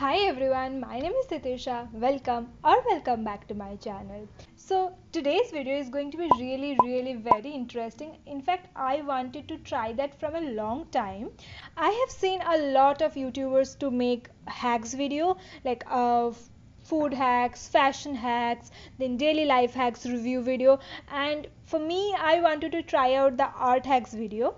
Hi everyone, my name is Titisha. Welcome back to my channel. So today's video is going to be really very interesting. In fact, I wanted to try that from a long time. I have seen a lot of YouTubers to make hacks video like food hacks, fashion hacks, then daily life hacks review video, and for me I wanted to try out the art hacks video.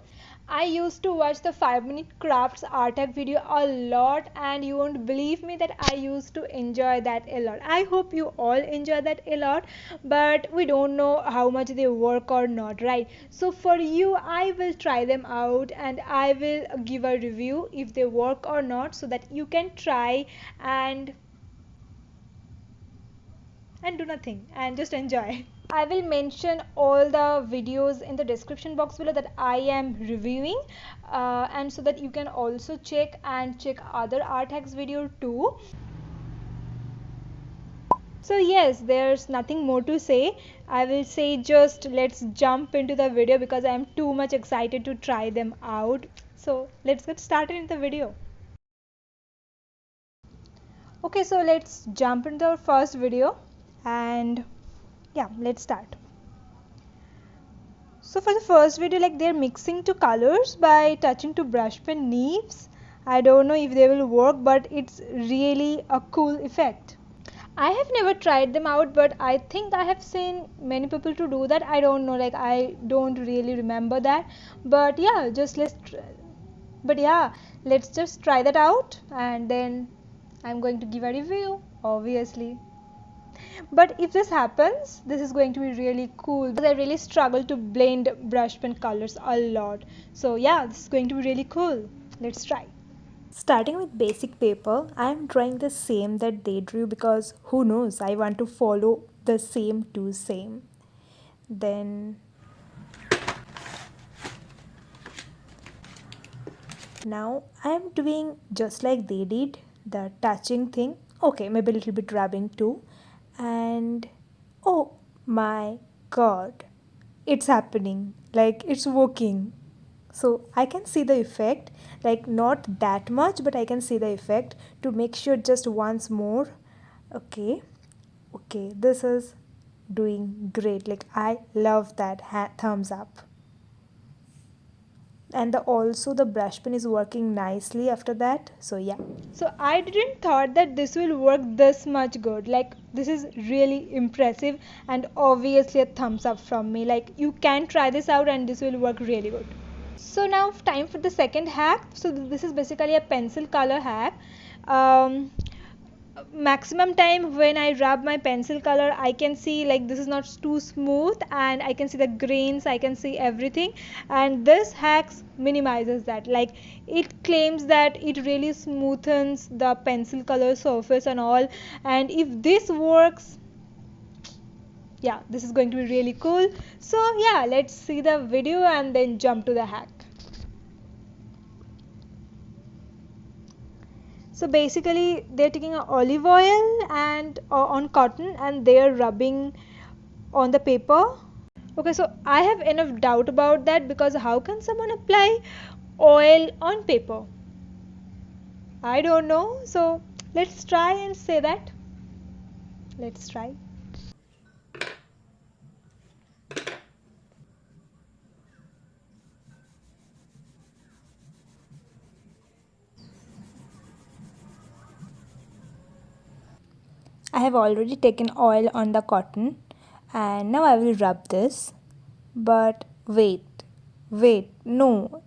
I used to watch the 5 minute crafts art hack video a lot, and you won't believe me that I used to enjoy that a lot. I hope you all enjoy that a lot, but we don't know how much they work or not, right? So for you I will try them out and I will give a review if they work or not, so that you can try and do nothing and just enjoy. I will mention all the videos in the description box below that I am reviewing, and so that you can also check other art hacks video too. So yes, there's nothing more to say. I will say just let's jump into the video because I am too much excited to try them out. So let's get started in the video. Okay, so let's jump into our first video and yeah, let's start. So for the first video, like they're mixing two colors by touching two brush pen nibs. I don't know if they will work, but it's really a cool effect. I have never tried them out, but I think I have seen many people to do that. I don't know, like I don't really remember that. But yeah, let's just try that out and then I'm going to give a review, obviously. But if this happens, this is going to be really cool because I really struggle to blend brush pen colors a lot. So yeah, this is going to be really cool. Let's try. Starting with basic paper, I am drawing the same that they drew because who knows, I want to follow the same to same. Then now I am doing just like they did, the touching thing. Okay, maybe a little bit rubbing too. And oh my god, it's happening. Like it's working. So I can see the effect, like not that much, but I can see the effect. To make sure just once more. Okay, okay, this is doing great. Like I love that thumbs up. And also the brush pen is working nicely after that, so yeah. So I didn't thought that this will work this much good. Like this is really impressive, and obviously a thumbs up from me. Like you can try this out and this will work really good. So now time for the second hack. So this is basically a pencil color hack. um, Maximum time when I rub my pencil color, I can see like this is not too smooth and I can see the grains, I can see everything, and this hacks minimizes that. Like it claims that it really smoothens the pencil color surface and all, and if this works, yeah, this is going to be really cool. So yeah, let's see the video and then jump to the hack. So basically they're taking a olive oil and on cotton and they're rubbing on the paper. Okay, so I have enough doubt about that because how can someone apply oil on paper? I don't know. So let's try and say that. Let's try. I have already taken oil on the cotton and now I will rub this. But wait, no.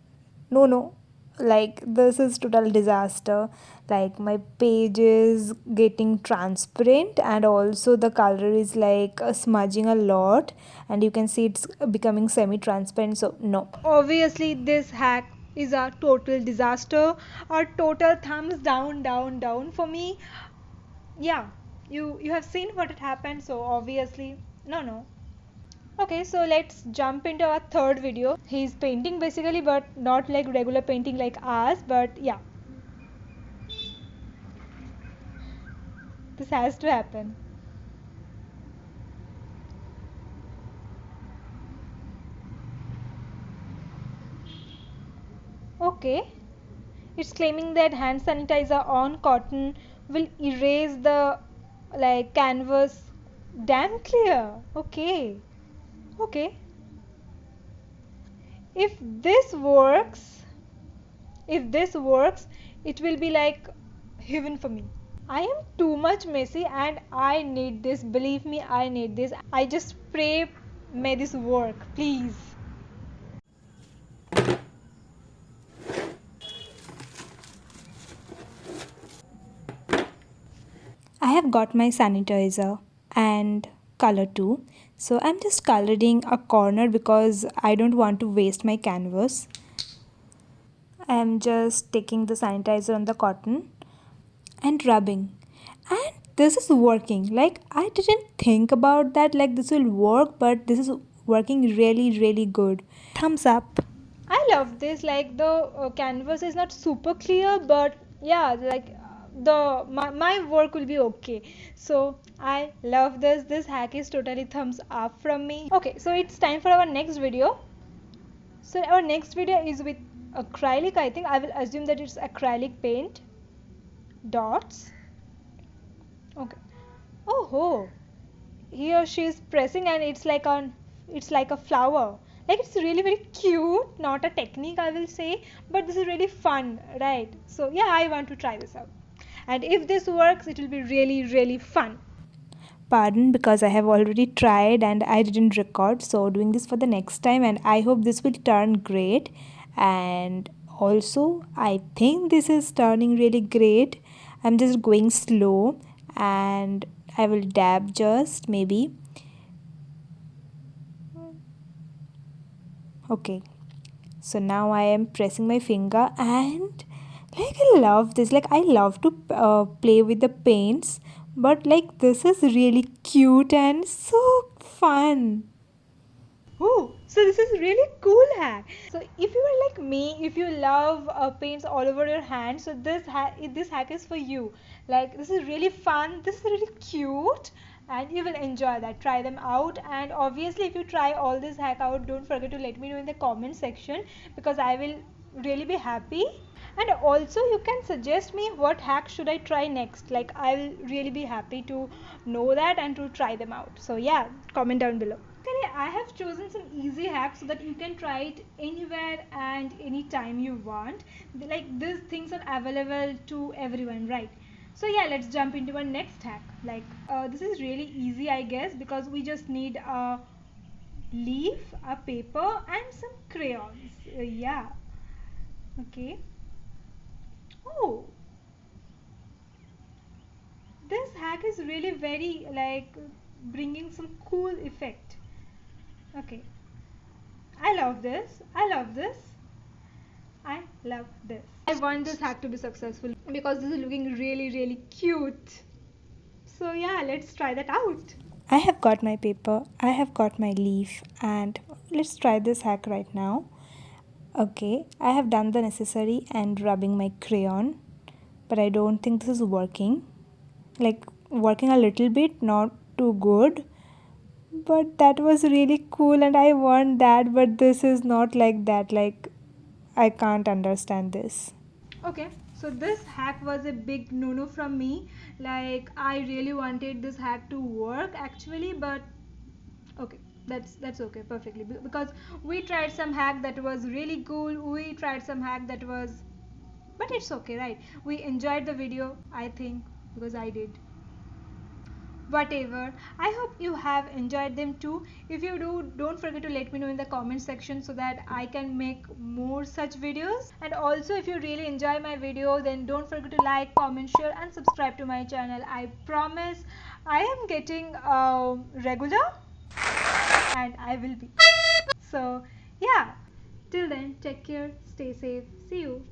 Like this is total disaster. Like my page is getting transparent and also the color is like smudging a lot, and you can see it's becoming semi-transparent. So no. Obviously, this hack is a total disaster, a total thumbs down for me. Yeah, you have seen what had happened, so obviously no. Okay, so let's jump into our third video. He's painting basically, but not like regular painting like us, but yeah, this has to happen. Okay, It's claiming that hand sanitizer on cotton will erase the canvas. Damn clear. Okay. Okay. If this works, if this works, it will be like heaven for me. I am too much messy and I need this. Believe me, I need this. I just pray may this work, please. I have got my sanitizer and color too. So I'm just coloring a corner because I don't want to waste my canvas. I'm just taking the sanitizer on the cotton and rubbing. And this is working. Like I didn't think about that like this will work, but this is working really really good. Thumbs up. I love this. Like the canvas is not super clear, but yeah, my work will be okay. So I love this. This hack is totally thumbs up from me. Okay, so it's time for our next video. So our next video is with acrylic. I think I will assume that it's acrylic paint dots. Okay. Oh ho. Here she is pressing and it's like a flower. Like it's really very cute. Not a technique I will say, but this is really fun, right? So yeah, I want to try this out. And if this works, it will be really really fun. Pardon because I have already tried and I didn't record, so doing this for the next time, and I hope this will turn great. And also I think this is turning really great. I'm just going slow and I will dab just maybe. Okay, so now I am pressing my finger and like I love this. Like I love to play with the paints, but like this is really cute and so fun. Oh, so this is really cool hack. So if you are like me, if you love paints all over your hand, so this hack is for you. Like this is really fun. This is really cute, and you will enjoy that. Try them out, and obviously, if you try all this hack out, don't forget to let me know in the comment section because I will really be happy. And also, you can suggest me what hack should I try next. Like I'll really be happy to know that and to try them out. So yeah, comment down below. Basically, I have chosen some easy hacks so that you can try it anywhere and anytime you want. Like these things are available to everyone, right? So yeah, let's jump into our next hack. This is really easy, I guess, because we just need a leaf, a paper, and some crayons. Yeah. Okay. Oh, this hack is really very bringing some cool effect. Okay. I love this. I love this. I love this. I want this hack to be successful because this is looking really really cute. So yeah, let's try that out. I have got my paper, I have got my leaf, and let's try this hack right now. Okay, I have done the necessary and rubbing my crayon, but I don't think this is working. Like working a little bit, not too good. But that was really cool and I want that, but this is not like that. Like I can't understand this. Okay, so this hack was a big no-no from me. Like I really wanted this hack to work actually, but okay, that's okay perfectly because we tried some hack that was really cool. We tried some hack that was, but it's okay, right? We enjoyed the video, I think, because I did. Whatever, I hope you have enjoyed them too. If you do, don't forget to let me know in the comment section so that I can make more such videos. And also if you really enjoy my video, then don't forget to like, comment, share and subscribe to my channel. I promise I am getting regular and I will be. So yeah, till then, take care, stay safe, see you.